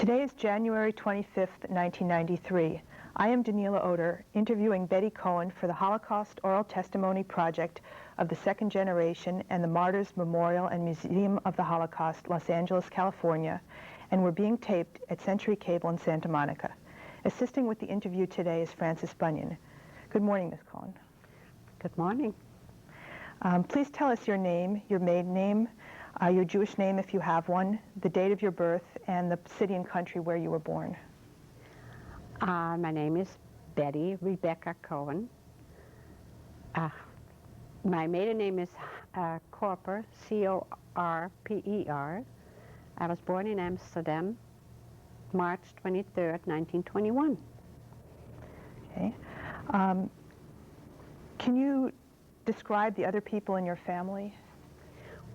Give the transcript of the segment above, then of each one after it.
Today is January 25th, 1993. I am Daniela Oder, interviewing Betty Cohen for the Holocaust Oral Testimony Project of the Second Generation and the Martyrs Memorial and Museum of the Holocaust, Los Angeles, California, and we're being taped at Century Cable in Santa Monica. Assisting with the interview today is Frances Bunyan. Good morning, Ms. Cohen. Good morning. Please tell us your name, your maiden name, your Jewish name if you have one, the date of your birth, and the city and country where you were born. My name is Betty Rebecca Cohen. My maiden name is Corper, C-O-R-P-E-R. I was born in Amsterdam, March 23rd, 1921. Okay. Can you describe the other people in your family?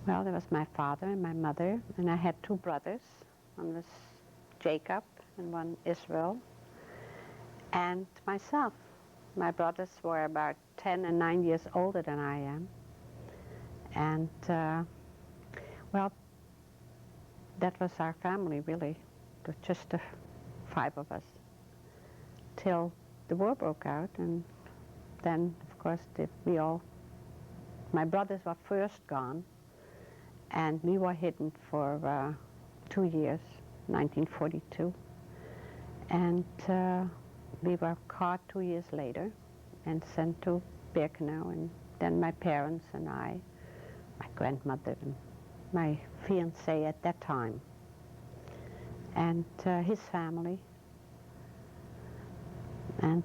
Well, there was my father and my mother, and I had two brothers. One was Jacob and one Israel, and myself. My brothers were about 10 and 9 years older than I am. And, well, that was our family, really. It was just the five of us, till the war broke out. And then, of course, my brothers were first gone, and we were hidden for 2 years, 1942. And we were caught 2 years later and sent to Birkenau, and then my parents and I, my grandmother and my fiancé at that time, and his family. And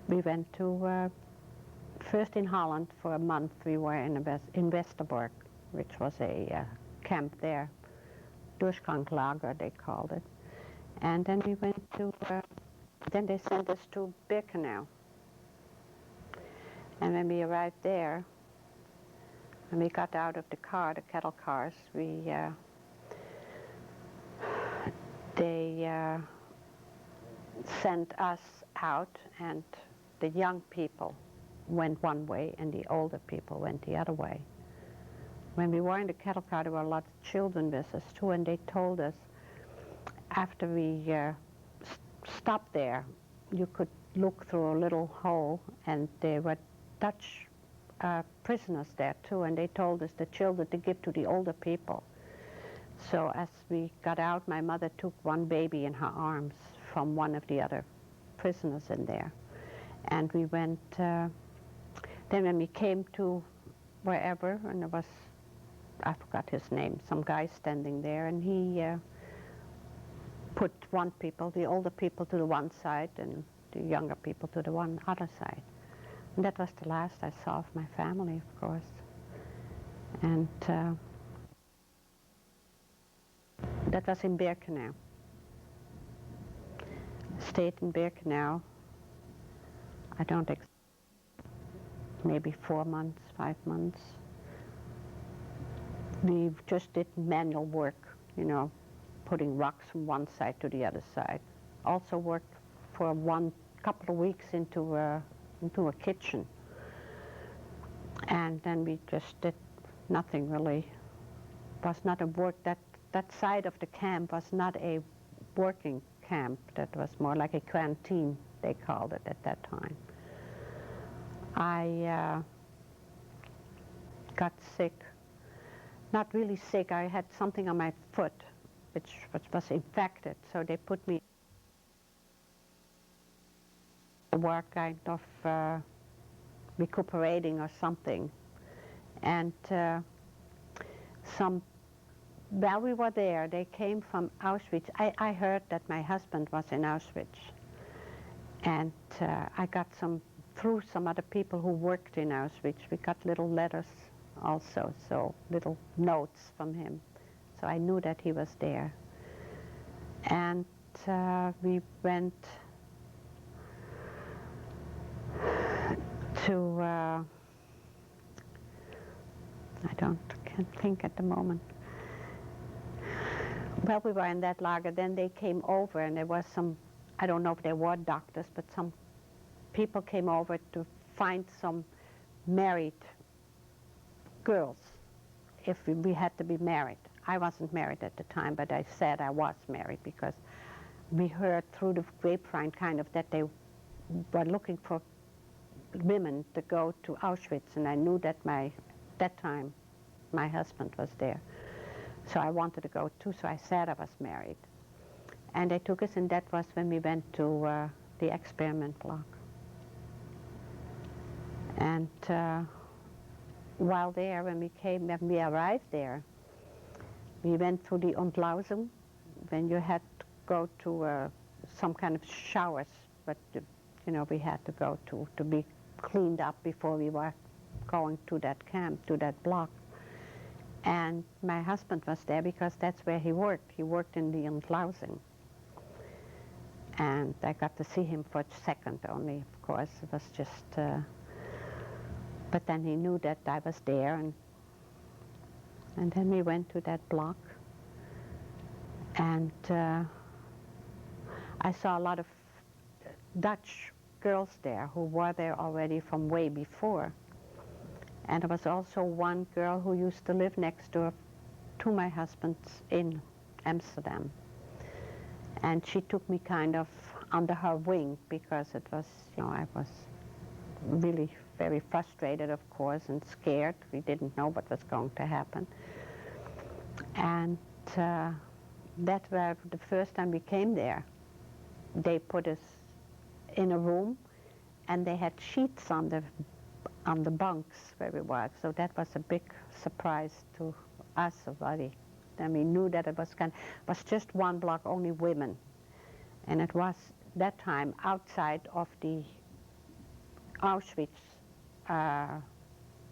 we went to, first in Holland for a month. We were in Westerbork, which was a camp there, Durchgangslager they called it. And then we went to, then they sent us to Birkenau. And when we arrived there, when we got out of the car, the cattle cars, they sent us out, and the young people went one way and the older people went the other way. When we were in the cattle car, there were a lot of children with us too, and they told us after we stopped there, you could look through a little hole, and there were Dutch prisoners there too, and they told us the children to give to the older people. So as we got out, my mother took one baby in her arms from one of the other prisoners in there. And we went, then when we came to wherever, and there was, I forgot his name, some guy standing there, and he put the older people to the one side and the younger people to the other side. And that was the last I saw of my family, of course. And that was in Birkenau. Stayed in Birkenau, I don't maybe 4 months, 5 months. We just did manual work, you know, putting rocks from one side to the other side. Also worked for couple of weeks into a kitchen. And then we just did nothing really. It was not a work, that side of the camp was not a working camp. That was more like a canteen, they called it at that time. I got sick. Not really sick, I had something on my foot which was infected, so they put me were kind of recuperating or something. And while we were there, they came from Auschwitz. I heard that my husband was in Auschwitz. And I got through some other people who worked in Auschwitz, we got little letters also, so little notes from him. So I knew that he was there. And we went to, can't think at the moment. Well, we were in that lager, then they came over, and there was some, I don't know if they were doctors, but some people came over to find some married girls, if we had to be married. I wasn't married at the time, but I said I was married because we heard through the grapevine kind of that they were looking for women to go to Auschwitz, and I knew that that time my husband was there. So I wanted to go too, so I said I was married. And they took us, and that was when we went to the experiment block. And while there, when we arrived there, we went through the Ontlausung, when you had to go to some kind of showers, but you know, we had to go to be cleaned up before we were going to that camp, to that block. And my husband was there because that's where he worked. He worked in the Ontlausung. And I got to see him for a second only, of course. It was just, but then he knew that I was there, and then we went to that block. And I saw a lot of Dutch girls there who were there already from way before. And there was also one girl who used to live next door to my husband's in Amsterdam. And she took me kind of under her wing because it was, you know, I was really very frustrated, of course, and scared. We didn't know what was going to happen. And that was the first time we came there. They put us in a room, and they had sheets on the bunks where we were. So that was a big surprise to us already. And we knew that it was just one block, only women. And it was that time outside of the Auschwitz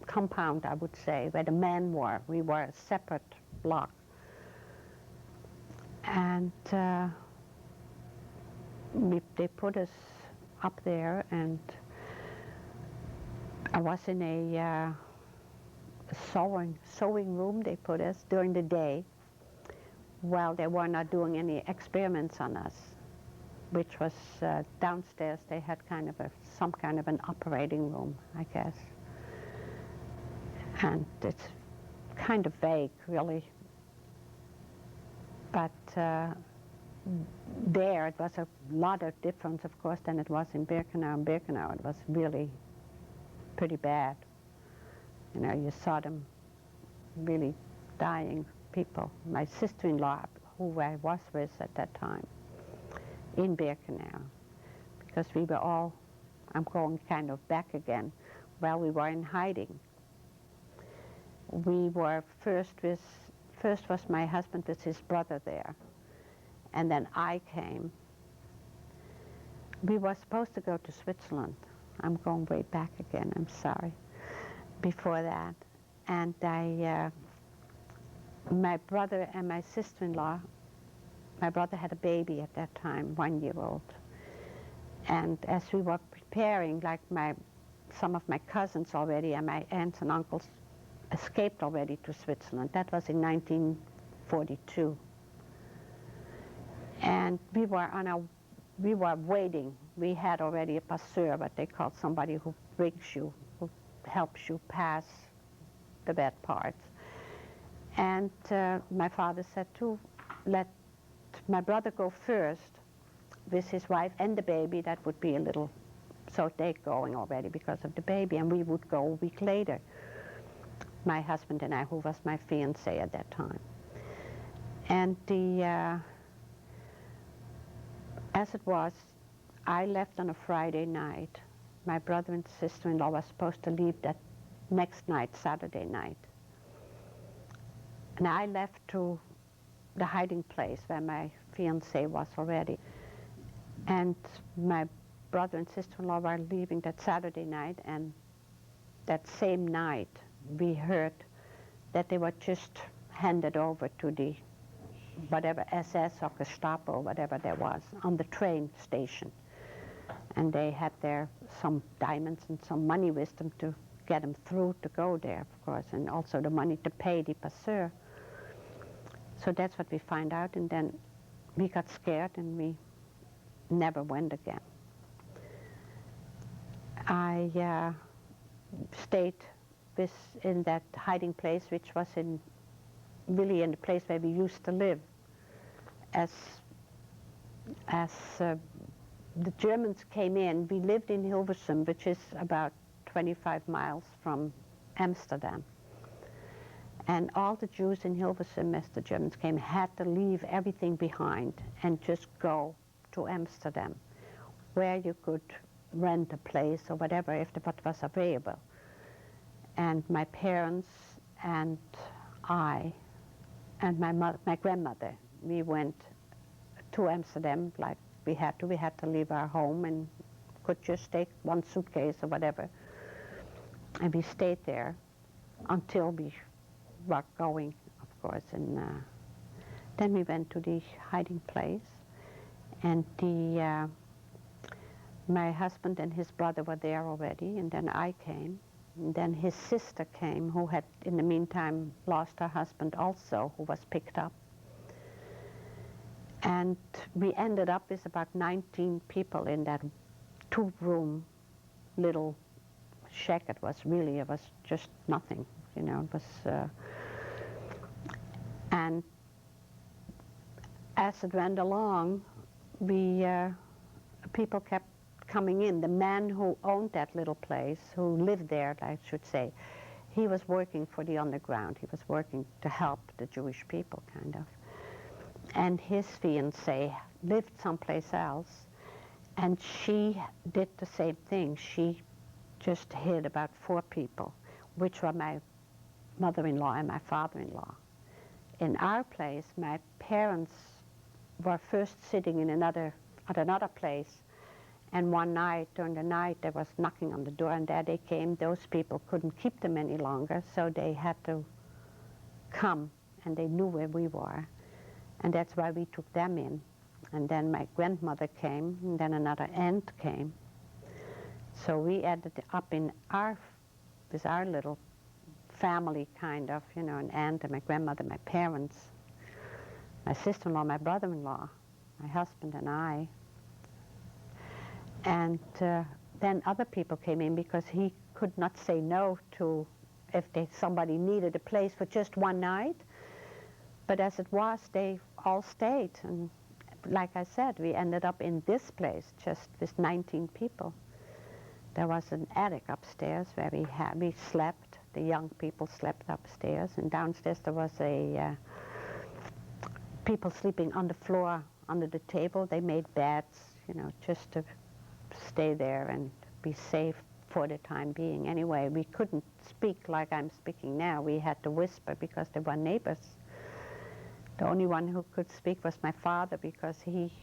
compound, I would say, where the men were. We were a separate block. And they put us up there, and I was in a sewing room. They put us during the day while they were not doing any experiments on us, which was downstairs. They had kind of some kind of an operating room, I guess. And it's kind of vague, really. But there it was a lot of difference, of course, than it was in Birkenau. In Birkenau it was really pretty bad. You know, you saw them really dying people. My sister-in-law, who I was with at that time, in Birkenau, because we were all, I'm going kind of back again, while we were in hiding. We were first was my husband with his brother there, and then I came. We were supposed to go to Switzerland. I'm going way back again, I'm sorry. Before that, and my brother and my sister-in-law, my brother had a baby at that time, 1 year old. And as we were preparing, like some of my cousins already and my aunts and uncles escaped already to Switzerland. That was in 1942. And we were waiting. We had already a passeur, what they called somebody who brings you, who helps you pass the bad parts. And my father said to let my brother go first with his wife and the baby. That would be a little, so they're going already because of the baby, and we would go a week later. My husband and I, who was my fiancé at that time. And as it was, I left on a Friday night. My brother and sister-in-law were supposed to leave that next night, Saturday night. And I left to the hiding place where my fiancé was already. And my brother and sister-in-law were leaving that Saturday night, and that same night we heard that they were just handed over to the whatever SS or Gestapo, whatever there was, on the train station. And they had there some diamonds and some money with them to get them through to go there, of course, and also the money to pay the passeur. So that's what we find out, and then we got scared and we never went again. I stayed in that hiding place, which was in really in the place where we used to live. As the Germans came in, we lived in Hilversum, which is about 25 miles from Amsterdam. And all the Jews in Hilversum, as the Germans came, had to leave everything behind and just go to Amsterdam, where you could rent a place or whatever if what was available. And my parents and I and my grandmother, we went to Amsterdam like we had to. We had to leave our home and could just take one suitcase or whatever. And we stayed there until we were going, of course. And then we went to the hiding place. And my husband and his brother were there already, and then I came. And then his sister came, who had, in the meantime, lost her husband also, who was picked up. And we ended up with about 19 people in that two-room little shack. It was just nothing, you know. It was, and as it went along, people kept coming in. The man who owned that little place, who lived there, I should say, he was working for the underground. He was working to help the Jewish people, kind of. And his fiancée lived someplace else, and she did the same thing. She just hid about 4 people, which were my mother-in-law and my father-in-law. In our place, my parents were first sitting in at another place, and one night, during the night, there was knocking on the door, and there they came. Those people couldn't keep them any longer, so they had to come, and they knew where we were. And that's why we took them in. And then my grandmother came, and then another aunt came. So we ended up with our little family, kind of, you know, an aunt and my grandmother, my parents, my sister-in-law, my brother-in-law, my husband and I. And then other people came in because he could not say no to if somebody needed a place for just one night. But as it was, they all stayed. And like I said, we ended up in this place just with 19 people. There was an attic upstairs where we slept. The young people slept upstairs. And downstairs there was people sleeping on the floor under the table. They made beds, you know, just to stay there and be safe for the time being. Anyway, we couldn't speak like I'm speaking now. We had to whisper because there were neighbors. The only one who could speak was my father because he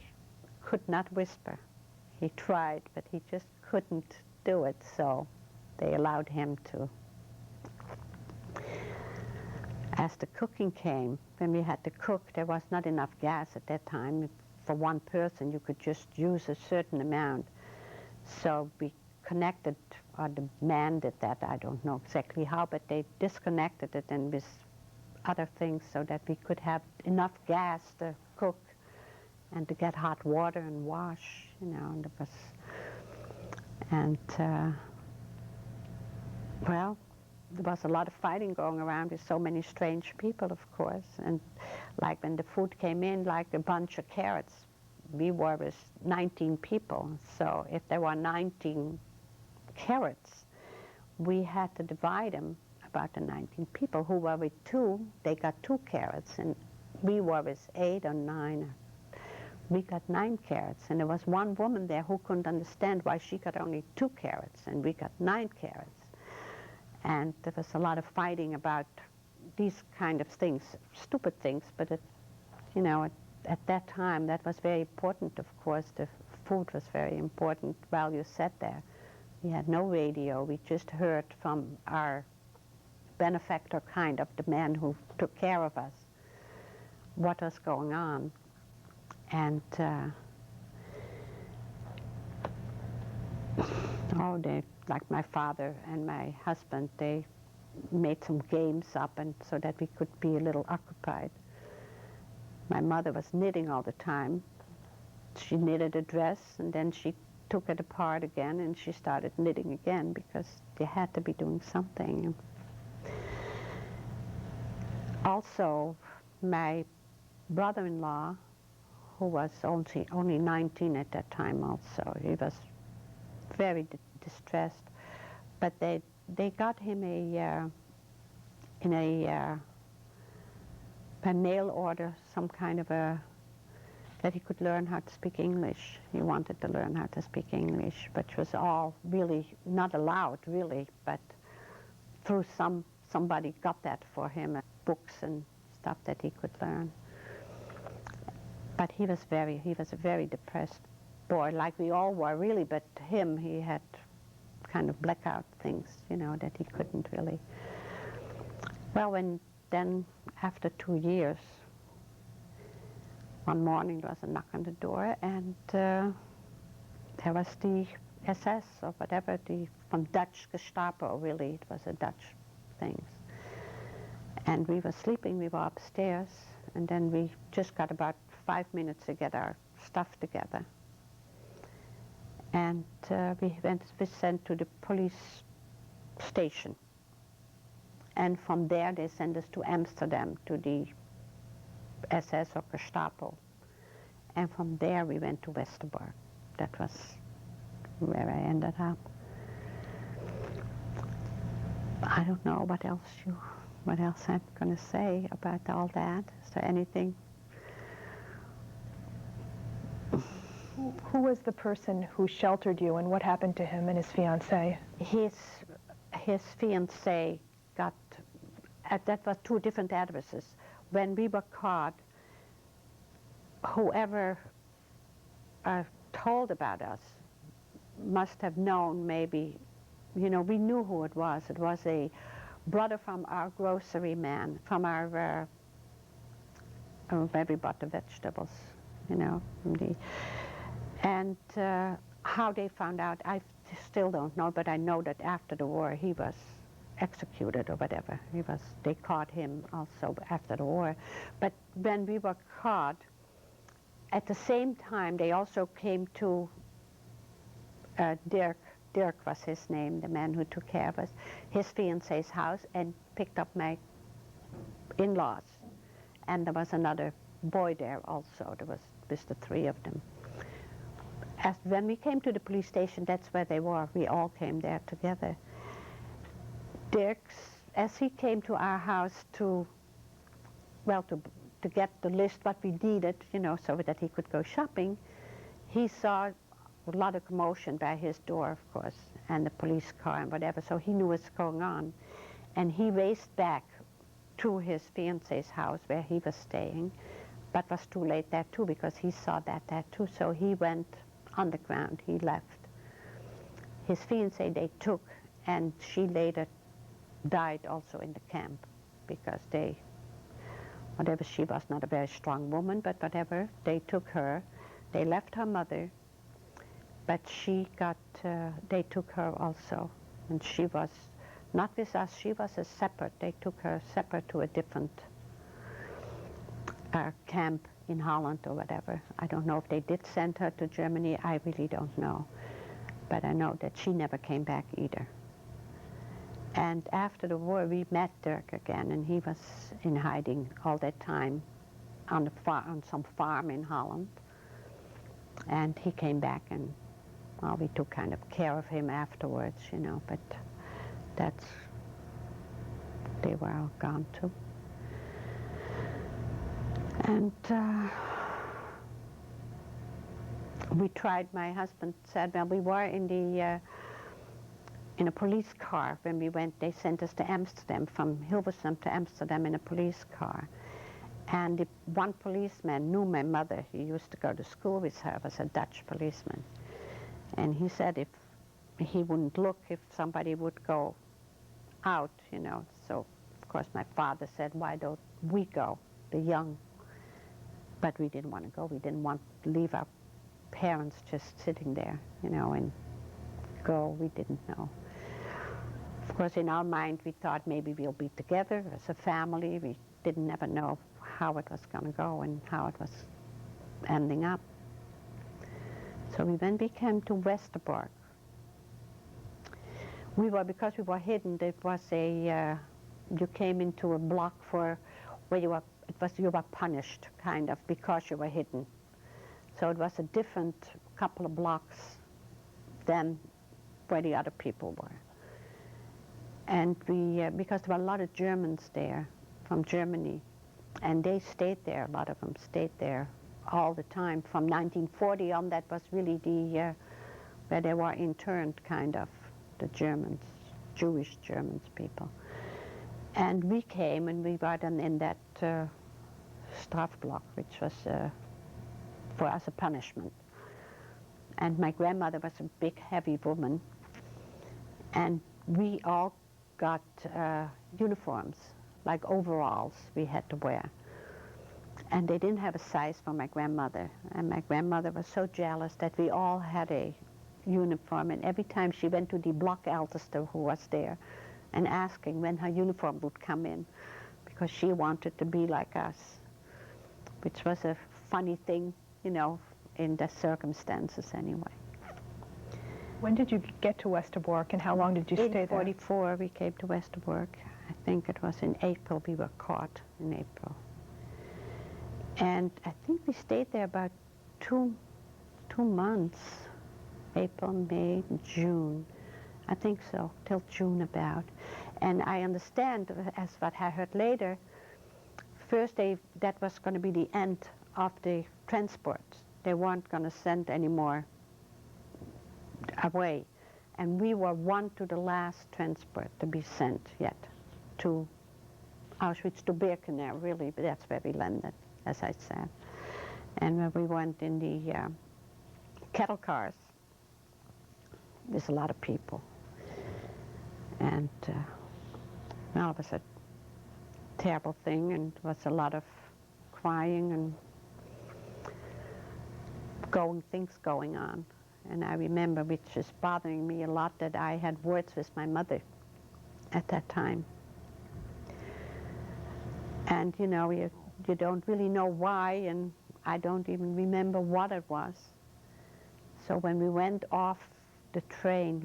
could not whisper. He tried, but he just couldn't do it, so they allowed him to. As the cooking came, when we had to cook, there was not enough gas at that time. For one person, you could just use a certain amount. So we connected, or the man did that, I don't know exactly how, but they disconnected it and with other things so that we could have enough gas to cook and to get hot water and wash, you know. And well, there was a lot of fighting going around with so many strange people, of course. And like when the food came in, like a bunch of carrots, we were with 19 people. So if there were 19 carrots, we had to divide them. About the 19 people who were with 2, they got 2 carrots, and we were with 8 or 9. We got 9 carrots, and there was one woman there who couldn't understand why she got only 2 carrots, and we got 9 carrots. And there was a lot of fighting about these kind of things, stupid things, but you know, at that time, that was very important, of course. The food was very important while you sat there. We had no radio. We just heard from our benefactor, kind of, the man who took care of us, what was going on. And like my father and my husband, they made some games up and so that we could be a little occupied. My mother was knitting all the time. She knitted a dress and then she took it apart again and she started knitting again because they had to be doing something. Also, my brother-in-law, who was only 19 at that time also, he was very distressed, but they got him by mail order some kind of that he could learn how to speak English. He wanted to learn how to speak English, which was all really not allowed, really, but through somebody got that for him, books and stuff that he could learn. But he was a very depressed boy, like we all were, really, but him, he had kind of blackout things, you know, that he couldn't really. Well, then after 2 years, one morning there was a knock on the door, and there was the SS or whatever, from Dutch Gestapo, really, it was a Dutch thing. And we were sleeping, we were upstairs, and then we just got about 5 minutes to get our stuff together. And we sent to the police station. And from there they sent us to Amsterdam, to the SS or Gestapo. And from there we went to Westerbork. That was where I ended up. I don't know what else I'm going to say about all that. Is there anything? Who was the person who sheltered you, and what happened to him and his fiancée? His fiancée got, that was 2 different addresses. When we were caught, whoever told about us must have known, maybe, you know, we knew who it was. It was a brother from our grocery man, from our, where we bought the vegetables, you know. And how they found out, I still don't know, but I know that after the war he was executed or whatever. They caught him also after the war. But when we were caught, at the same time they also came to Dirk was his name, the man who took care of us, his fiancée's house, and picked up my in-laws. And there was another boy there also. There was just the 3 of them. When we came to the police station, that's where they were. We all came there together. As he came to our house to get the list what we needed, you know, so that he could go shopping, he saw a lot of commotion by his door, of course, and the police car and whatever, so he knew what's going on. And he raced back to his fiancée's house where he was staying, but was too late there too, because he saw that there too, so he went underground, he left. His fiancée they took, and she later died also in the camp, because whatever, she was not a very strong woman, but whatever, they took her. They left her mother, but they took her also, and she was not with us, she was a separate. They took her separate to a different camp in Holland or whatever. I don't know if they did send her to Germany, I really don't know. But I know that she never came back either. And after the war, we met Dirk again, and he was in hiding all that time on some farm in Holland. And he came back, and well, we took kind of care of him afterwards, you know, but they were all gone too. And we tried, my husband said, well, we were in a police car when we went. They sent us to Amsterdam, from Hilversum to Amsterdam in a police car. And one policeman knew my mother. He used to go to school with her, was a Dutch policeman. And he said if he wouldn't look if somebody would go out, you know. So, of course, my father said, why don't we go, the young? But we didn't want to go. We didn't want to leave our parents just sitting there, you know, and go. We didn't know. Of course, in our mind, we thought maybe we'll be together as a family. We didn't ever know how it was going to go and how it was ending up. So when we came to Westerbork, because we were hidden, it was you came into a block for where you were punished, kind of, because you were hidden. So it was a different couple of blocks than where the other people were. And because there were a lot of Germans there from Germany, and they stayed there, a lot of them stayed there all the time. From 1940 on, that was really where they were interned, kind of, the Germans, Jewish Germans people. And we came, and we were then in that Strafblock, which was for us a punishment. And my grandmother was a big, heavy woman, and we all got uniforms, like overalls we had to wear. And they didn't have a size for my grandmother. And my grandmother was so jealous that we all had a uniform. And every time she went to the block elder who was there and asking when her uniform would come in, because she wanted to be like us, which was a funny thing, you know, in the circumstances anyway. When did you get to Westerbork, and how long did you stay there? In 1944 we came to Westerbork. I think it was in April we were caught, in April. And I think we stayed there about two months, April, May, June. I think so, till June about. And I understand, as what I heard later, first that was going to be the end of the transports. They weren't going to send any more away. And we were one to the last transport to be sent yet to Auschwitz, to Birkenau, really, but that's where we landed, as I said. And when we went in the cattle cars, there's a lot of people. And well, it was a terrible thing, and it was a lot of crying and things going on. And I remember, which is bothering me a lot, that I had words with my mother at that time. And you know, you don't really know why, and I don't even remember what it was. So when we went off the train,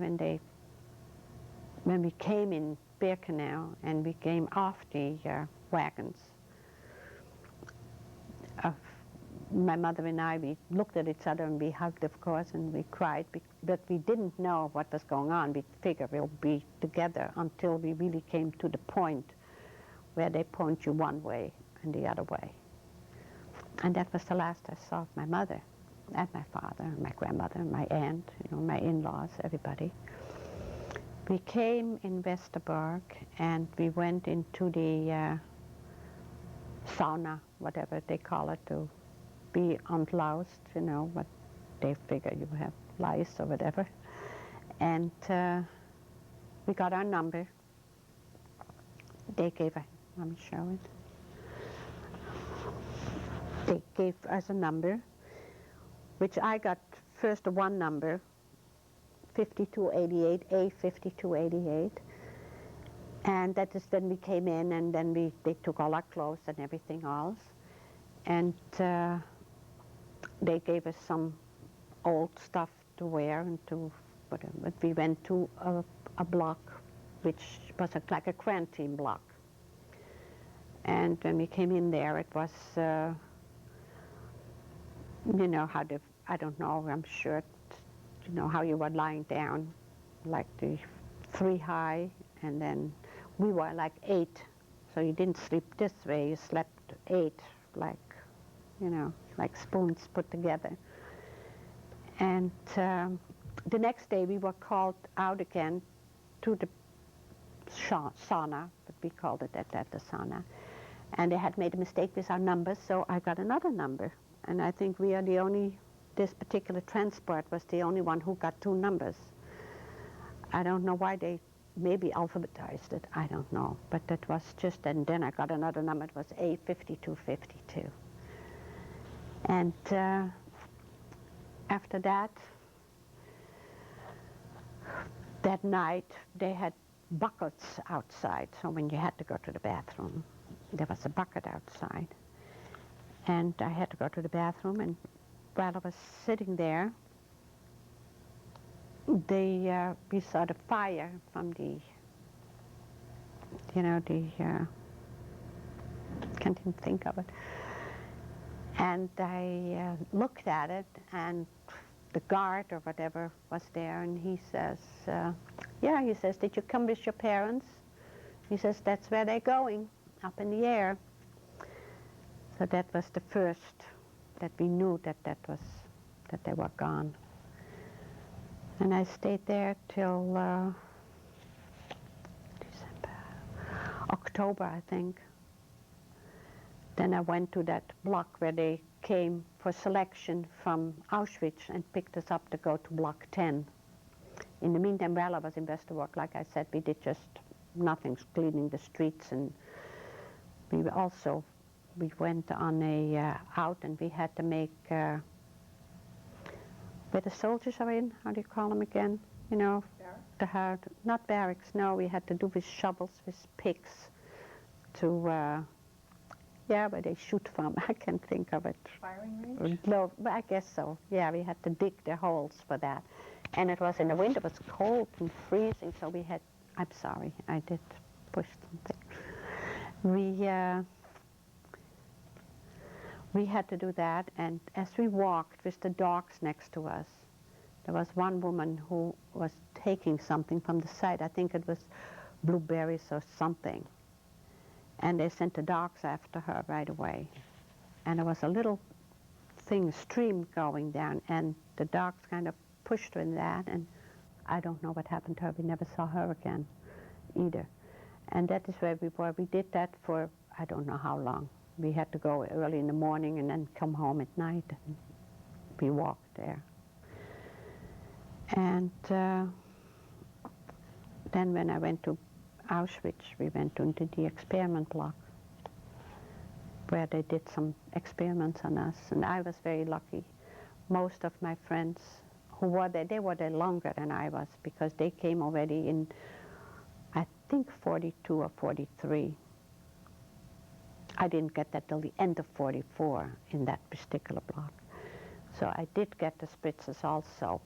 when we came in Birkenau and we came off the wagons, my mother and I, we looked at each other and we hugged, of course, and we cried, but we didn't know what was going on. We figured we'll be together until we really came to the point where they point you one way and the other way. And that was the last I saw of my mother, and my father, and my grandmother, and my aunt, you know, my in-laws, everybody. We came in Westerbork, and we went into the sauna, whatever they call it, to be unloused, you know, but they figure you have lice or whatever. And we got our number. They gave let me show it. They gave us a number, which I got first one number, 5288, A5288. And that is then we came in, and then they took all our clothes and everything else. And they gave us some old stuff to wear and to whatever. But we went to a block, which was like a quarantine block. And when we came in there, it was, you know, I don't know, I'm sure, you know, how you were lying down, like the 3 high, and then we were like 8. So you didn't sleep this way, you slept 8, like, you know, like spoons put together. And the next day we were called out again to the sauna, but we called it at the sauna. And they had made a mistake with our numbers, so I got another number. And I think we are the only, this particular transport was the only one who got 2 numbers. I don't know why they maybe alphabetized it, I don't know. But that was just, and then I got another number, it was A5252. And after that night, they had buckets outside. So when you had to go to the bathroom, there was a bucket outside. And I had to go to the bathroom, and while I was sitting there, we saw the fire from the, you know, the Can't even think of it. And I looked at it, and the guard or whatever was there, and he says, yeah, he says, did you come with your parents? He says, that's where they're going, up in the air. So that was the first that we knew that they were gone. And I stayed there till October, I think. Then I went to that block where they came for selection from Auschwitz and picked us up to go to block 10. In the meantime, while I was in Westerbork, like I said, we did just nothing, cleaning the streets, and we went on a out, and we had to make where the soldiers are in, how do you call them again? You know, not barracks, no, we had to do with shovels, with picks to yeah, where they shoot from. I can't think of it. Firing range? No, I guess so. Yeah, we had to dig the holes for that. And it was in the winter, it was cold and freezing, so we had, I'm sorry, I did push something. We had to do that, and as we walked with the dogs next to us, there was one woman who was taking something from the side. I think it was blueberries or something. And they sent the dogs after her right away. And there was a little stream going down, and the dogs kind of pushed her in that, and I don't know what happened to her. We never saw her again either. And that is where we were. We did that for I don't know how long. We had to go early in the morning and then come home at night, and we walked there. And then when I went to Auschwitz, we went into the experiment block where they did some experiments on us, and I was very lucky. Most of my friends who were there, they were there longer than I was, because they came already in, I think, 42 or 43. I didn't get that till the end of 44 in that particular block. So I did get the spritzes also,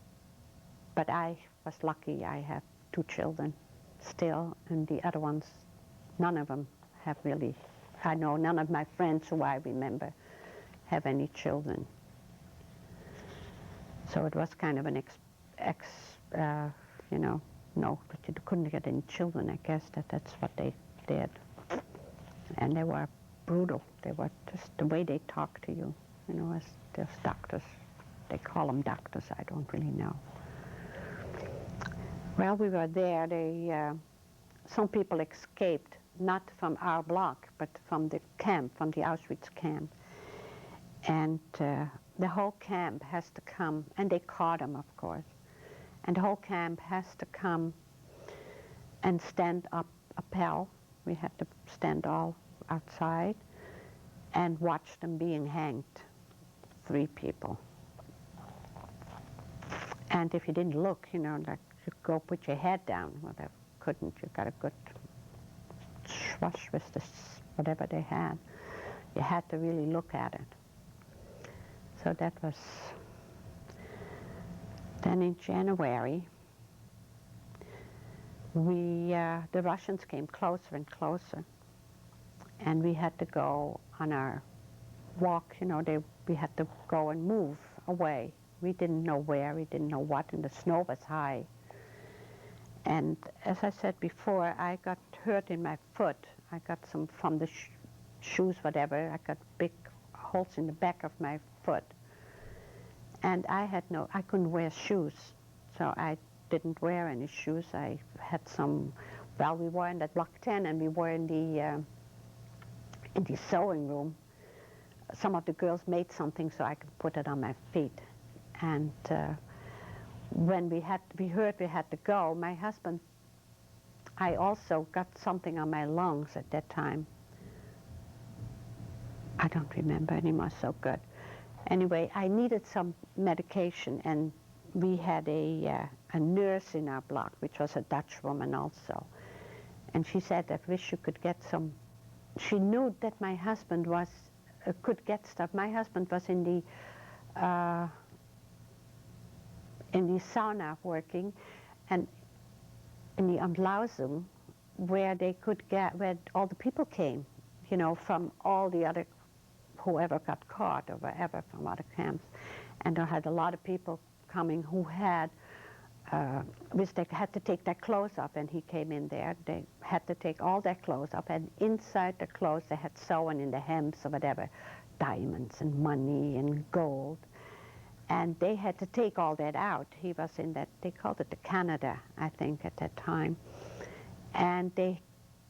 but I was lucky. I have 2 children still, and the other ones, none of them have really, I know none of my friends who I remember have any children. So it was kind of an you know, no, but you couldn't get any children. I guess that's what they did. And they were brutal. They were just the way they talk to you, you know, as those doctors. They call them doctors, I don't really know. Well, we were there. Some people escaped, not from our block, but from the camp, from the Auschwitz camp. And the whole camp has to come, and they caught them, of course. And the whole camp has to come and stand up appel. We had to stand all outside and watch them being hanged, 3 people. And if you didn't look, you know, like you go put your head down. Well, they couldn't. You got a good swash with this, whatever they had. You had to really look at it. So that was. Then in January, the Russians came closer and closer, and we had to go on our walk. You know, we had to go and move away. We didn't know where, we didn't know what, and the snow was high. And as I said before, I got hurt in my foot. I got some from the shoes, whatever. I got big holes in the back of my foot. And I couldn't wear shoes, so I didn't wear any shoes. I had some, well, we were in that block 10, and we were in the sewing room. Some of the girls made something so I could put it on my feet. And when we heard we had to go, my husband, I also got something on my lungs at that time. I don't remember anymore so good. Anyway, I needed some medication, and we had a nurse in our block, which was a Dutch woman also. And she said, I wish you could get some. She knew that my husband could get stuff. My husband was in the sauna working, and in the Umlausung, where they could where all the people came. you know, from all the other, whoever got caught or wherever from other camps. And there had a lot of people coming who had, which they had to take their clothes off, and he came in there. They had to take all their clothes off, and inside the clothes they had sewn in the hems or whatever, diamonds and money and gold. And they had to take all that out. He was in that, they called it the Canada, I think, at that time. And they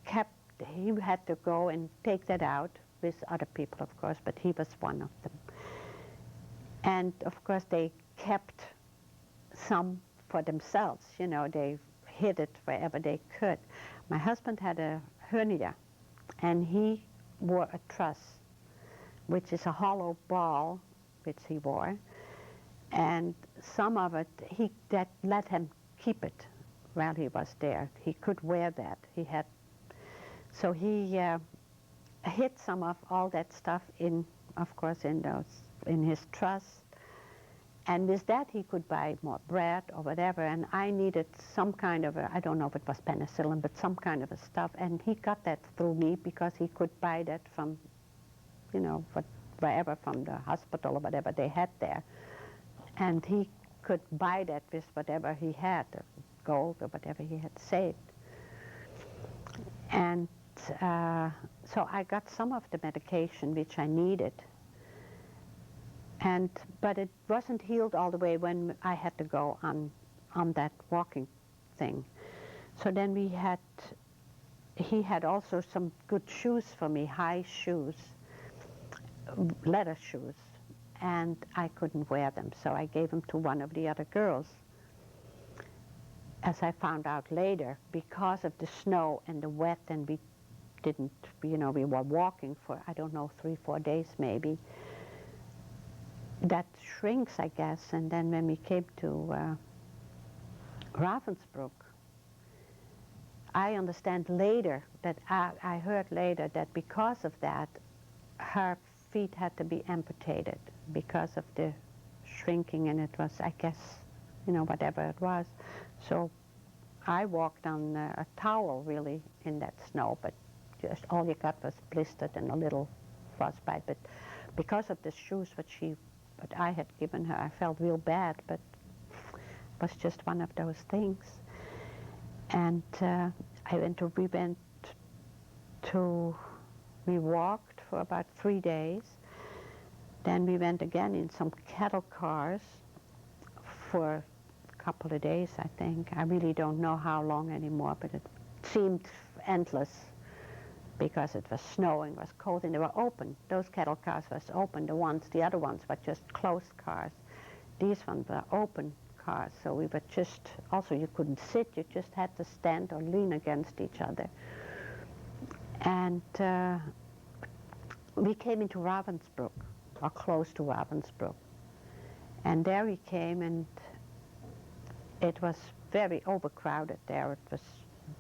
kept, he had to go and take that out with other people, of course, but he was one of them. And of course, they kept some for themselves, you know, they hid it wherever they could. My husband had a hernia, and he wore a truss, which is a hollow ball, which he wore. And some of it, that let him keep it while he was there. He could wear that. He had, so he hid some of all that stuff in, of course, in his truss. And with that, he could buy more bread or whatever. And I needed some kind of I don't know if it was penicillin, but some kind of a stuff. And he got that through me because he could buy that from, you know, wherever, from the hospital or whatever they had there. And he could buy that with whatever he had, gold or whatever he had saved. And so I got some of the medication which I needed. But it wasn't healed all the way when I had to go on that walking thing. So then he had also some good shoes for me, high shoes, leather shoes. And I couldn't wear them, so I gave them to one of the other girls. As I found out later, because of the snow and the wet, and we didn't, you know, we were walking for, I don't know, 3-4 days maybe. That shrinks, I guess, and then when we came to Ravensbrück, I understand later that I heard later that because of that, her feet had to be amputated because of the shrinking, and it was, I guess, you know, whatever it was. So I walked on a towel, really, in that snow, but just all you got was blistered and a little frostbite. But because of the shoes what I had given her, I felt real bad, but it was just one of those things. And we walked for about 3 days. Then we went again in some cattle cars for a couple of days, I think. I really don't know how long anymore, but it seemed endless because it was snowing, it was cold, and they were open. Those cattle cars was open. The other ones were just closed cars. These ones were open cars, so we were just, also you couldn't sit, you just had to stand or lean against each other. And we came into Ravensbrück, or close to Ravensbrück. And there we came, and it was very overcrowded there. It was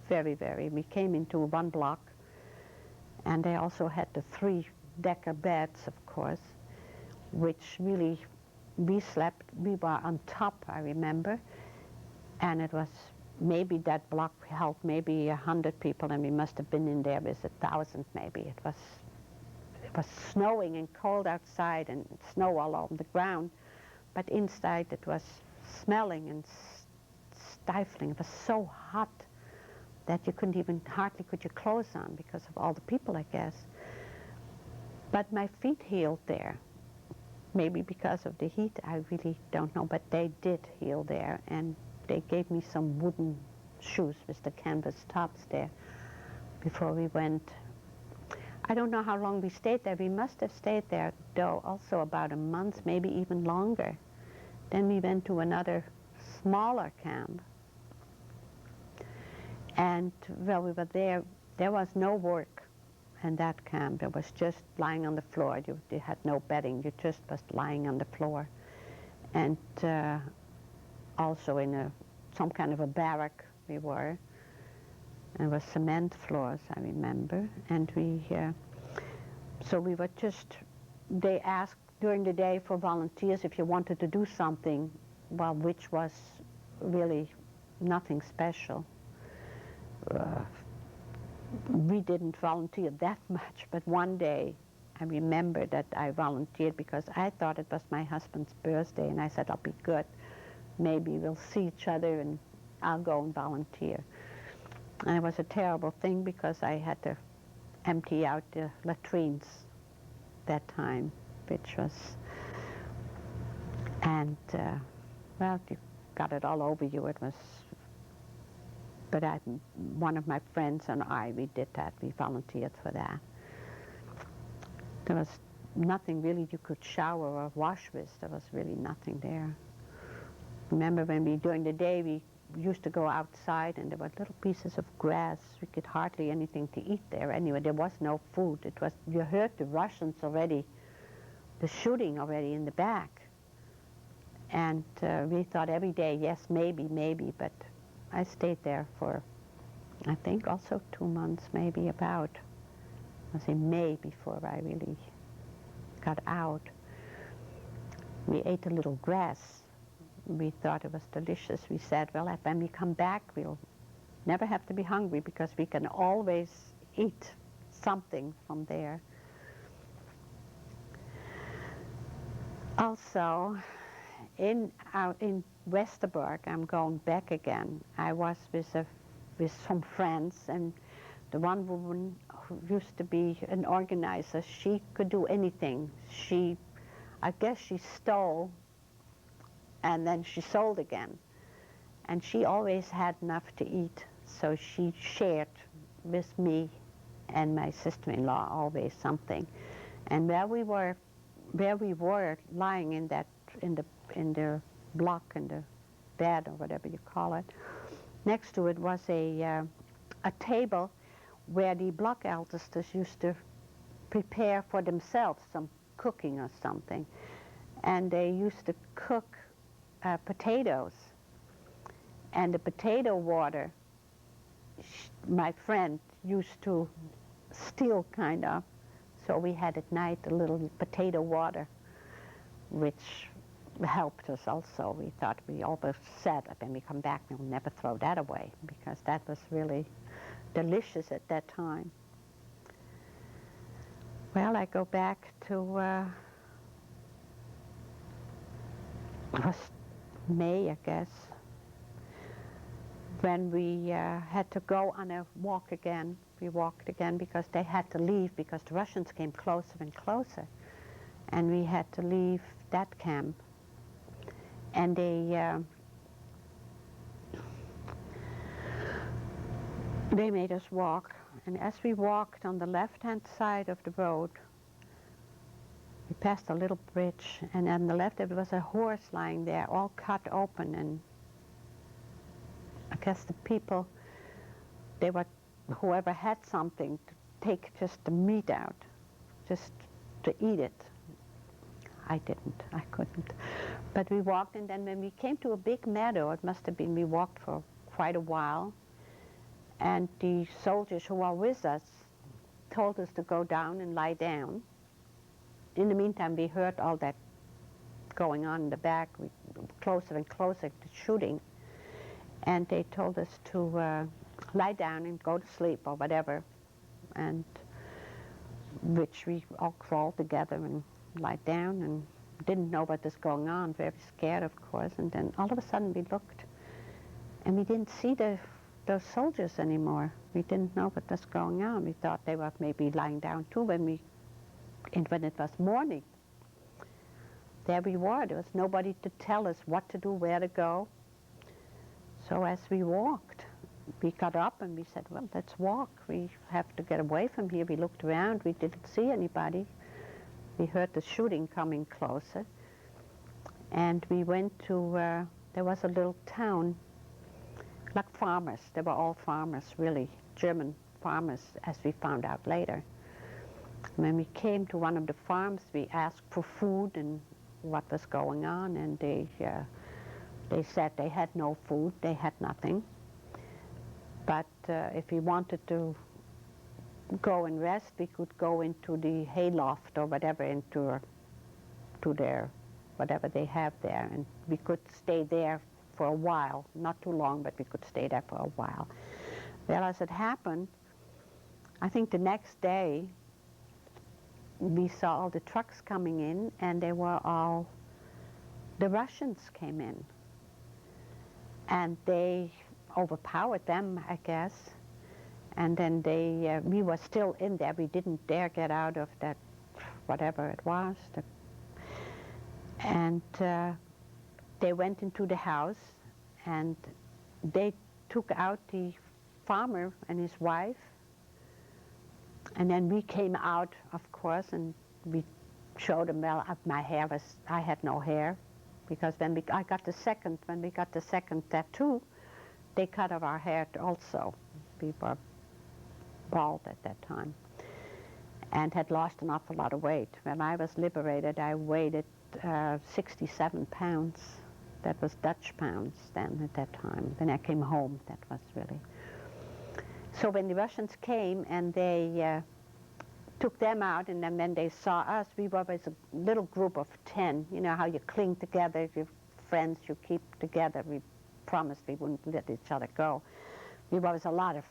we came into one block, and they also had the 3-decker beds, of course, which really, we were on top, I remember, and it was, maybe that block held maybe 100 people, and we must have been in there with 1,000 maybe. It was snowing and cold outside and snow all over the ground, but inside it was smelling and stifling. It was so hot that you couldn't even hardly put your clothes on because of all the people, I guess. But my feet healed there. Maybe because of the heat, I really don't know, but they did heal there, and they gave me some wooden shoes with the canvas tops there before we went. I don't know how long we stayed there. We must have stayed there, though, also about a month, maybe even longer. Then we went to another smaller camp. And while we were there, there was no work in that camp. It was just lying on the floor. You had no bedding. You just was lying on the floor. And also in some kind of a barrack we were. And it was cement floors, I remember. And so we were just, they asked during the day for volunteers if you wanted to do something, well, which was really nothing special. we didn't volunteer that much, but one day I remember that I volunteered because I thought it was my husband's birthday, and I said, I'll be good. Maybe we'll see each other and I'll go and volunteer. And it was a terrible thing because I had to empty out the latrines that time, which was, and well, you got it all over you. It was, but one of my friends and I, we did that. We volunteered for that. There was nothing really you could shower or wash with. There was really nothing there. Remember when during the day, we used to go outside and there were little pieces of grass. We could hardly anything to eat there. Anyway, there was no food. It was, you heard the Russians already, the shooting already in the back. And we thought every day, yes, maybe, but I stayed there for, I think also 2 months, maybe about. I was in May before I really got out. We ate a little grass. We thought it was delicious. We said, well, when we come back, we'll never have to be hungry because we can always eat something from there. Also, in Westerbork, I'm going back again. I was with some friends, and the one woman who used to be an organizer, she could do anything. I guess she stole, and then she sold again. And she always had enough to eat, so she shared with me and my sister-in-law always something. And where we were lying in the block, in the bed or whatever you call it, next to it was a table where the block eldesters used to prepare for themselves some cooking or something. And they used to cook potatoes. And the potato water, my friend used to steal kind of. So we had at night a little potato water, which helped us also. We thought, we always said that when we come back, we'll never throw that away, because that was really delicious at that time. Well, I go back to, it was May, I guess, when we had to go on a walk again. We walked again because they had to leave because the Russians came closer and closer. And we had to leave that camp. And they made us walk. And as we walked on the left-hand side of the road, we passed a little bridge, and on the left there was a horse lying there, all cut open, and I guess the people, whoever had something, to take just the meat out, just to eat it. I didn't, I couldn't. But we walked, and then when we came to a big meadow, it must have been, we walked for quite a while, and the soldiers who were with us told us to go down and lie down. In the meantime, we heard all that going on in the back, closer and closer to shooting. And they told us to lie down and go to sleep or whatever, and which we all crawled together and lied down and didn't know what was going on, very scared, of course. And then all of a sudden we looked, and we didn't see those soldiers anymore. We didn't know what was going on. We thought they were maybe lying down too when it was morning. There we were. There was nobody to tell us what to do, where to go. So as we walked, we got up and we said, well, let's walk. We have to get away from here. We looked around. We didn't see anybody. We heard the shooting coming closer. And we went to, there was a little town, like farmers. They were all farmers, really, German farmers, as we found out later. When we came to one of the farms, we asked for food and what was going on, and they said they had no food, they had nothing. But if we wanted to go and rest, we could go into the hayloft or whatever, to their, whatever they have there, and we could stay there for a while, not too long, but we could stay there for a while. Well, as it happened, I think the next day we saw all the trucks coming in, and they were all, the Russians came in. And they overpowered them, I guess. And then we were still in there. We didn't dare get out of that, whatever it was. And they went into the house, and they took out the farmer and his wife. And then we came out, of course, and we showed them, well, my hair was, I had no hair, because when we got the second tattoo, they cut off our hair also. We were bald at that time and had lost an awful lot of weight. When I was liberated, I weighed 67 pounds. That was Dutch pounds then at that time. When I came home, that was really. So when the Russians came and they took them out, and then when they saw us, we were with a little group of 10. You know how you cling together, your friends you keep together. We promised we wouldn't let each other go. We were with a lot of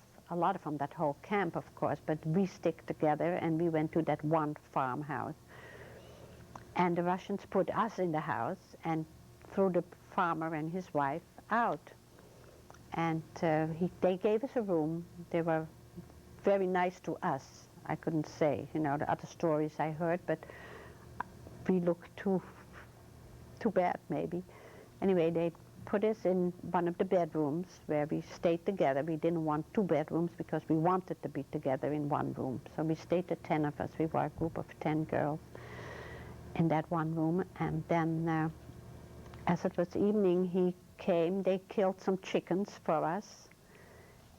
from that whole camp, of course, but we stick together, and we went to that one farmhouse. And the Russians put us in the house and threw the farmer and his wife out. And they gave us a room. They were very nice to us. I couldn't say, you know, the other stories I heard, but we looked too bad, maybe. Anyway, they put us in one of the bedrooms where we stayed together. We didn't want 2 bedrooms because we wanted to be together in one room. So we stayed, the 10 of us. We were a group of 10 girls in that one room. And then as it was evening, he came. They killed some chickens for us,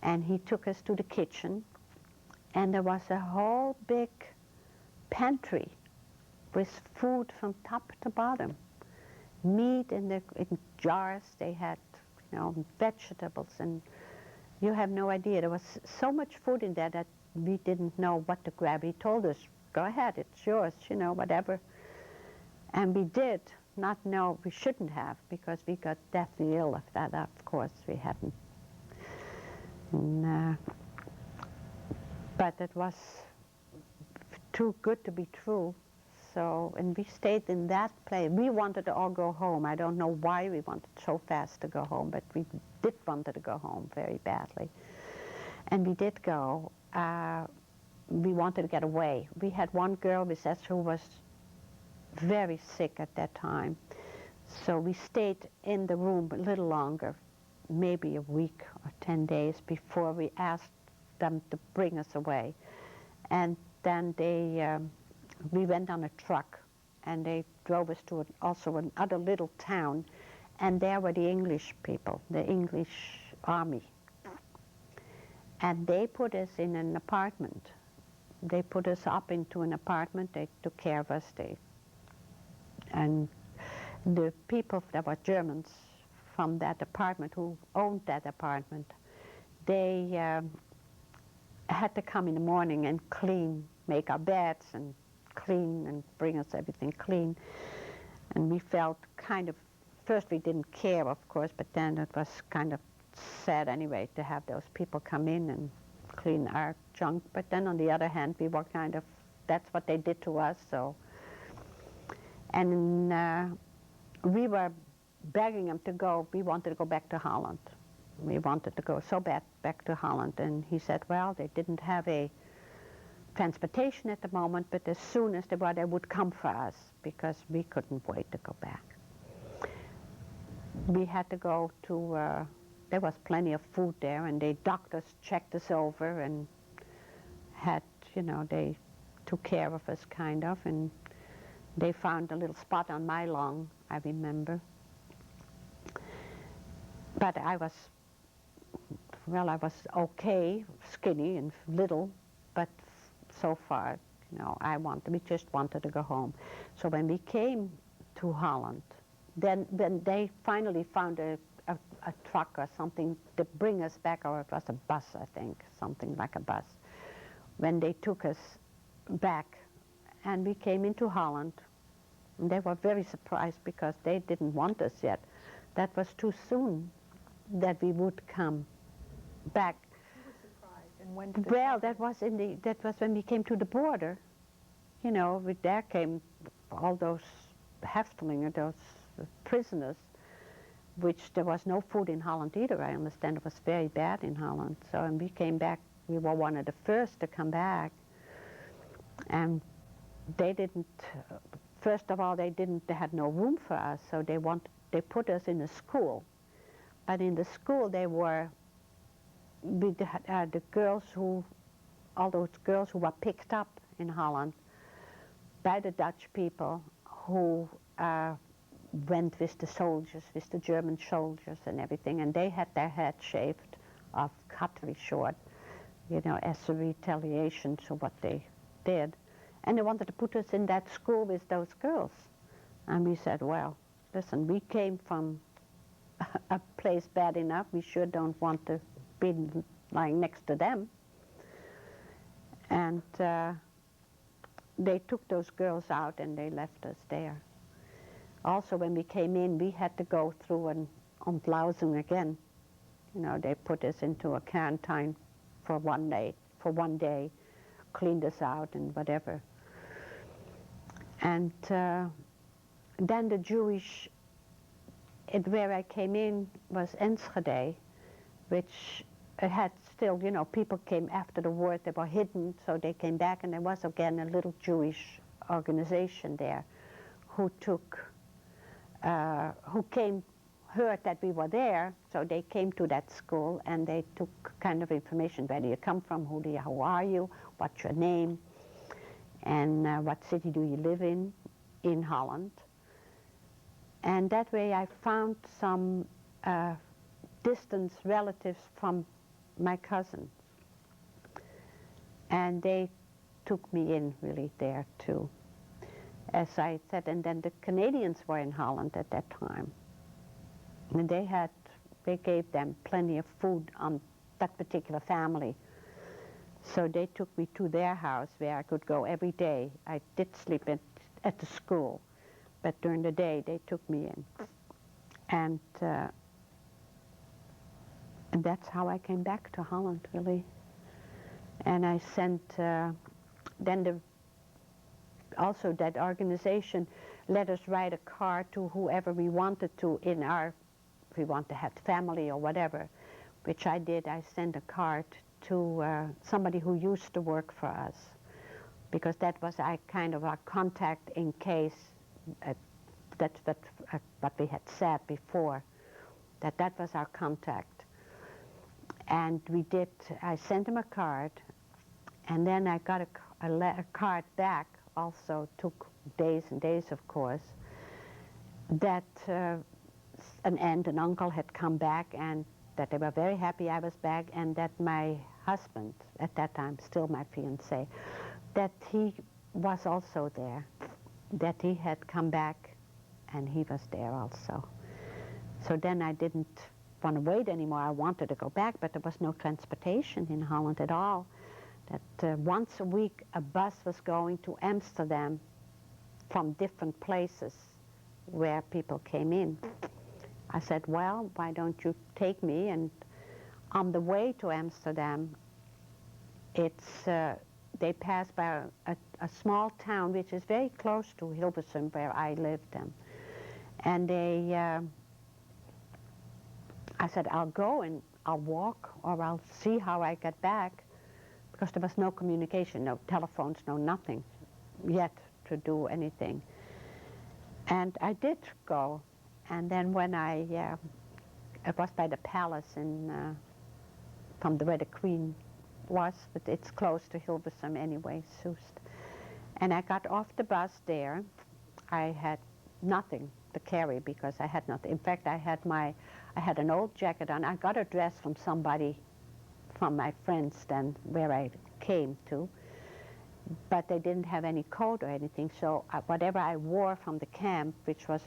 and he took us to the kitchen. And there was a whole big pantry with food from top to bottom. Meat in jars. They had, you know, vegetables, and you have no idea. There was so much food in there that we didn't know what to grab. He told us, go ahead, it's yours, you know, whatever. And we did not know, we shouldn't have, because we got deathly ill of that, of course. We hadn't. And, but it was too good to be true. So, and we stayed in that place. We wanted to all go home. I don't know why we wanted so fast to go home, but we did want to go home very badly. And we did go. We wanted to get away. We had one girl with us who was very sick at that time. So we stayed in the room a little longer, maybe a week or 10 days before we asked them to bring us away. And then we went on a truck, and they drove us to also another little town, and there were the English people, the English army. And they put us in an apartment. They put us up into an apartment. They took care of us. And the people that were Germans from that apartment, who owned that apartment, they had to come in the morning and clean, make our beds and clean and bring us everything clean. And we felt kind of, first we didn't care, of course, but then it was kind of sad anyway to have those people come in and clean our junk. But then on the other hand, we were kind of, that's what they did to us, so. And we were begging him to go. We wanted to go back to Holland. We wanted to go so bad back to Holland. And he said, well, they didn't have a transportation at the moment, but as soon as they were, they would come for us, because we couldn't wait to go back. We had to go to, there was plenty of food there, and the doctors checked us over and had, you know, they took care of us kind of, and they found a little spot on my lung, I remember. But I was okay, skinny and little, but so far, you know, we just wanted to go home. So when we came to Holland, then when they finally found a truck or something to bring us back, or it was a bus, I think, something like a bus, when they took us back, and we came into Holland, and they were very surprised because they didn't want us yet. That was too soon that we would come back. And when did this Well, happen? that was when we came to the border. You know, there came all those Häftlingen, those prisoners, which there was no food in Holland either. I understand it was very bad in Holland. So, and we came back, we were one of the first to come back. And they didn't, first of all, they had no room for us, so they put us in a school. But in the school, the girls all those girls who were picked up in Holland by the Dutch people who went with the soldiers, with the German soldiers and everything, and they had their heads shaved off, cut very short, you know, as a retaliation to what they did. And they wanted to put us in that school with those girls. And we said, well, listen, we came from a place bad enough, we sure don't want to be lying next to them. And they took those girls out and they left us there. Also, when we came in, we had to go through an ontluizing again. You know, they put us into a quarantine for one day, cleaned us out and whatever. And then the Jewish, where I came in was Enschede, which had still, you know, people came after the war, they were hidden, so they came back, and there was again a little Jewish organization there who heard that we were there, so they came to that school and they took kind of information, where do you come from, who are you, what's your name, and what city do you live in Holland. And that way I found some distant relatives from my cousins. And they took me in really there too, as I said. And then the Canadians were in Holland at that time. And they gave them plenty of food on that particular family. So they took me to their house where I could go every day. I did sleep at the school, but during the day they took me in. And that's how I came back to Holland, really. And I sent, also that organization let us write a card to whoever we wanted to if we want to have family or whatever, which I did. I sent a card to somebody who used to work for us, because that was kind of our contact in case that's what we had said before, that was our contact. And I sent him a card, and then I got a card back, also took days and days, of course, that an aunt and uncle had come back and that they were very happy I was back, and that my husband, at that time still my fiancé, that he was also there, that he had come back and he was there also. So then I didn't want to wait anymore. I wanted to go back, but there was no transportation in Holland at all. That once a week a bus was going to Amsterdam from different places where people came in. I said, well, why don't you take me? And on the way to Amsterdam, they pass by a small town which is very close to Hilversum, where I lived. And I said, I'll go and I'll walk, or I'll see how I get back, because there was no communication, no telephones, no nothing yet to do anything. And I did go. And then when it was by the palace from where the Queen was, but it's close to Hilversum anyway, Soest. And I got off the bus there. I had nothing to carry because I had nothing. In fact, I had an old jacket on. I got a dress from somebody, from my friends then, where I came to, but they didn't have any coat or anything, so whatever I wore from the camp, which was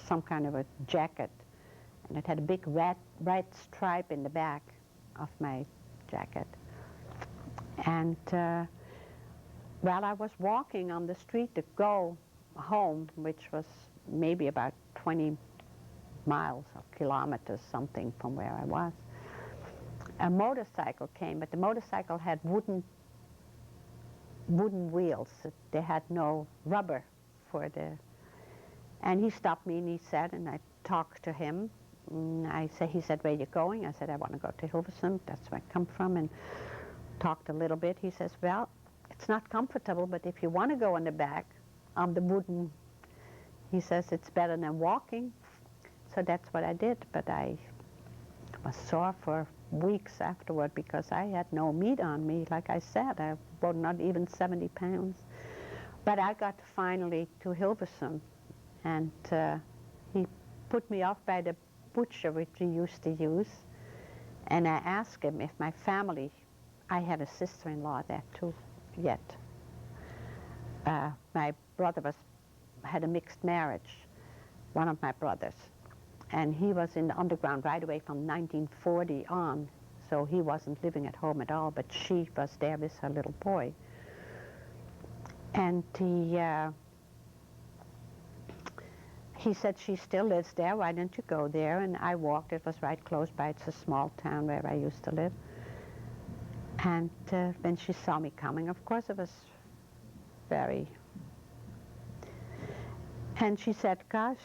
some kind of a jacket, and it had a big red stripe in the back of my jacket. And while I was walking on the street to go home, which was maybe about 20 miles or kilometers something from where I was, a motorcycle came, but the motorcycle had wooden wheels. They had no rubber for the... And he stopped me and he said, and I talked to him. He said, where are you going? I said, I want to go to Hilversum. That's where I come from. And talked a little bit. He says, well, it's not comfortable, but if you want to go on the back on the wooden, he says it's better than walking. So that's what I did. But I was sore for weeks afterward because I had no meat on me. Like I said, I was not even 70 pounds. But I got finally to Hilversum, and he put me off by the butcher which he used to use, and I asked him if my family, I had a sister-in-law there too, yet. My brother had a mixed marriage, one of my brothers, and he was in the underground right away from 1940 on, so he wasn't living at home at all, but she was there with her little boy. And he said, she still lives there, why don't you go there? And I walked, it was right close by, it's a small town where I used to live. And when she saw me coming, of course it was very... And she said, gosh,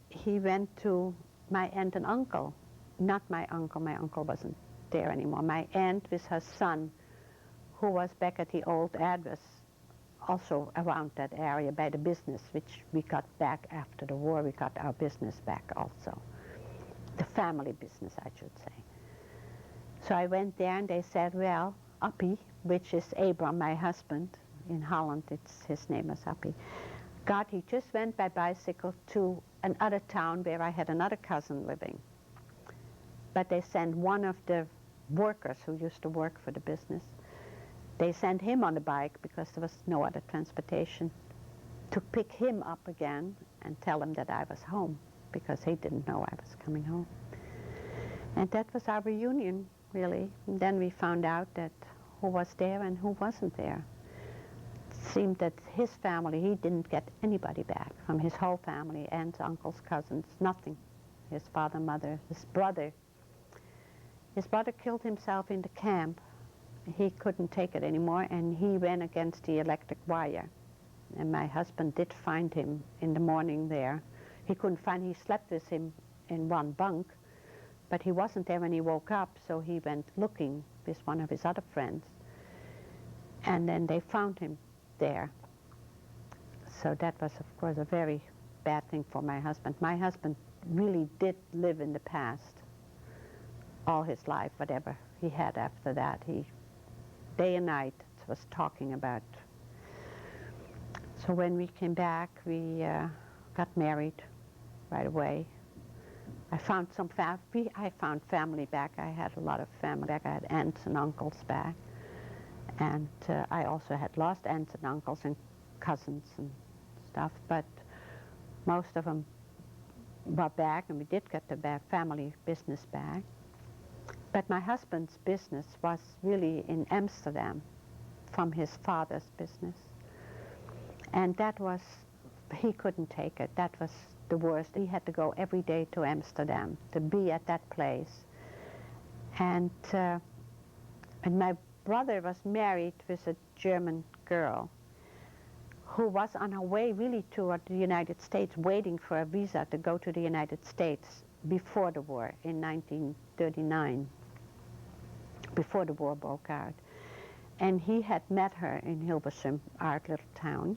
he went to my aunt and uncle. Not my uncle wasn't there anymore. My aunt with her son, who was back at the old address, also around that area by the business, which we got back after the war. We got our business back also. The family business, I should say. So I went there and they said, well, Uppie, which is Abram, my husband, in Holland, his name is Uppie. God, he just went by bicycle to another town where I had another cousin living. But they sent one of the workers who used to work for the business. They sent him on the bike because there was no other transportation to pick him up again and tell him that I was home because he didn't know I was coming home. And that was our reunion, really. And then we found out that who was there and who wasn't there. It seemed that his family, he didn't get anybody back from his whole family, aunts, uncles, cousins, nothing. His father, mother, his brother. His brother killed himself in the camp. He couldn't take it anymore, and he ran against the electric wire. And my husband did find him in the morning there. He slept with him in one bunk, but he wasn't there when he woke up, so he went looking with one of his other friends. And then they found him there. So that was, of course, a very bad thing for my husband. My husband really did live in the past all his life, whatever he had after that. He day and night was talking about. So when we came back, we got married right away. I found family back. I had a lot of family back. I had aunts and uncles back. And I also had lost aunts and uncles and cousins and stuff, but most of them were back, and we did get the family business back. But my husband's business was really in Amsterdam from his father's business. And that was, he couldn't take it. That was the worst. He had to go every day to Amsterdam to be at that place. And my brother was married with a German girl who was on her way really to the United States, waiting for a visa to go to the United States before the war in 1939. Before the war broke out. And he had met her in Hilversum, our little town,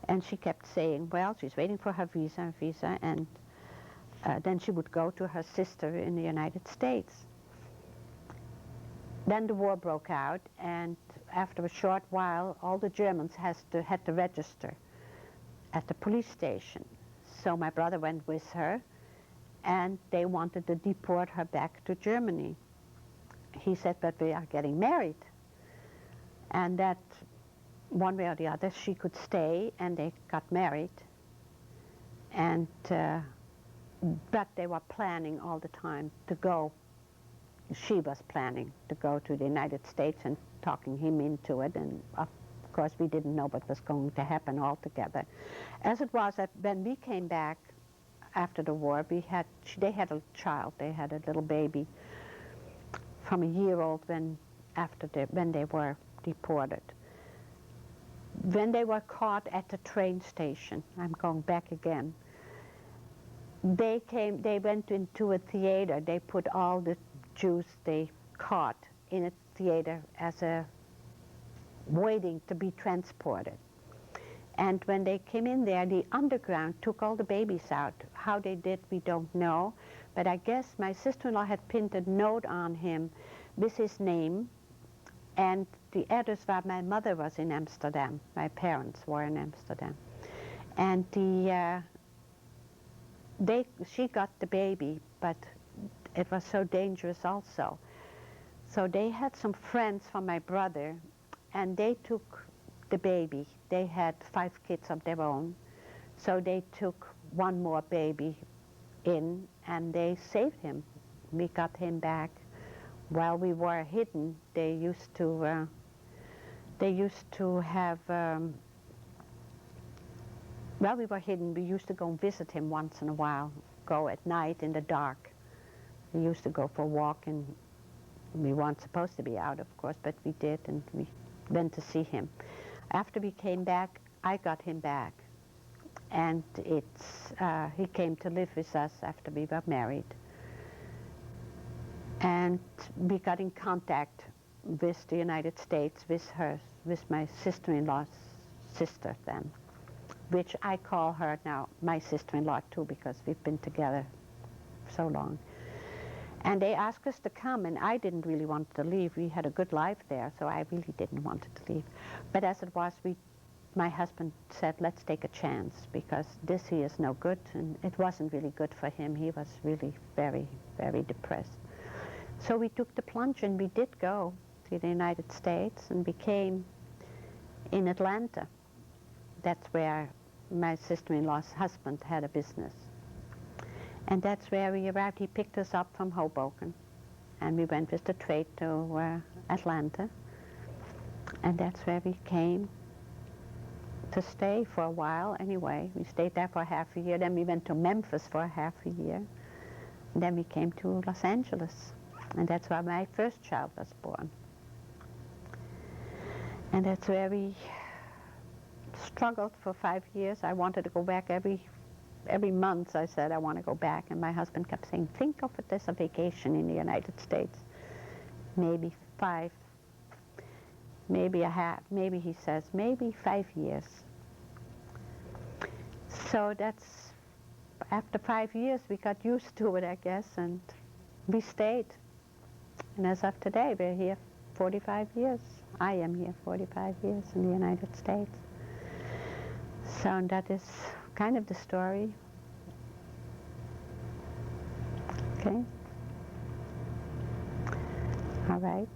and she kept saying, well, she's waiting for her visa, and then she would go to her sister in the United States. Then the war broke out, and after a short while, all the Germans had to register at the police station. So my brother went with her, and they wanted to deport her back to Germany. He said, but we are getting married. And that, one way or the other, she could stay, and they got married. And, but they were planning all the time to go. She was planning to go to the United States and talking him into it. And of course, we didn't know what was going to happen altogether. As it was, when we came back after the war, they had a child, they had a little baby. from a year old when they were deported. When they were caught at the train station, I'm going back again, they went into a theater. They put all the Jews they caught in a theater as a waiting to be transported. And when they came in there, the underground took all the babies out. How they did, we don't know. But I guess my sister-in-law had pinned a note on him with his name and the address where my mother was in Amsterdam. My parents were in Amsterdam. And she got the baby, but it was so dangerous also. So they had some friends from my brother, and they took the baby. They had 5 kids of their own, so they took one more baby in, and they saved him. We got him back. While we were hidden, they used to have, while we were hidden, we used to go and visit him once in a while, go at night in the dark. We used to go for a walk, and we weren't supposed to be out, of course, but we did, and we went to see him. After we came back, I got him back, and he came to live with us after we were married. And we got in contact with the United States, with my sister-in-law's sister then, which I call her now my sister-in-law too, because we've been together so long. And they asked us to come, and I didn't really want to leave. We had a good life there, so I really didn't want to leave. But as it was, my husband said, let's take a chance, because this here is no good, and it wasn't really good for him. He was really very, very depressed. So we took the plunge, and we did go to the United States, and we came in Atlanta. That's where my sister-in-law's husband had a business. And that's where we arrived. He picked us up from Hoboken, and we went with the train to Atlanta. And that's where we came to stay for a while anyway. We stayed there for half a year. Then we went to Memphis for half a year. And then we came to Los Angeles. And that's where my first child was born. And that's where we struggled for 5 years. I wanted to go back every month. I said, I want to go back. And my husband kept saying, think of it as a vacation in the United States. Maybe 5, maybe a half, maybe he says, maybe 5 years. So that's, after 5 years, we got used to it, I guess, and we stayed. And as of today, we're here 45 years. I am here 45 years in the United States. So that is kind of the story. Okay? All right.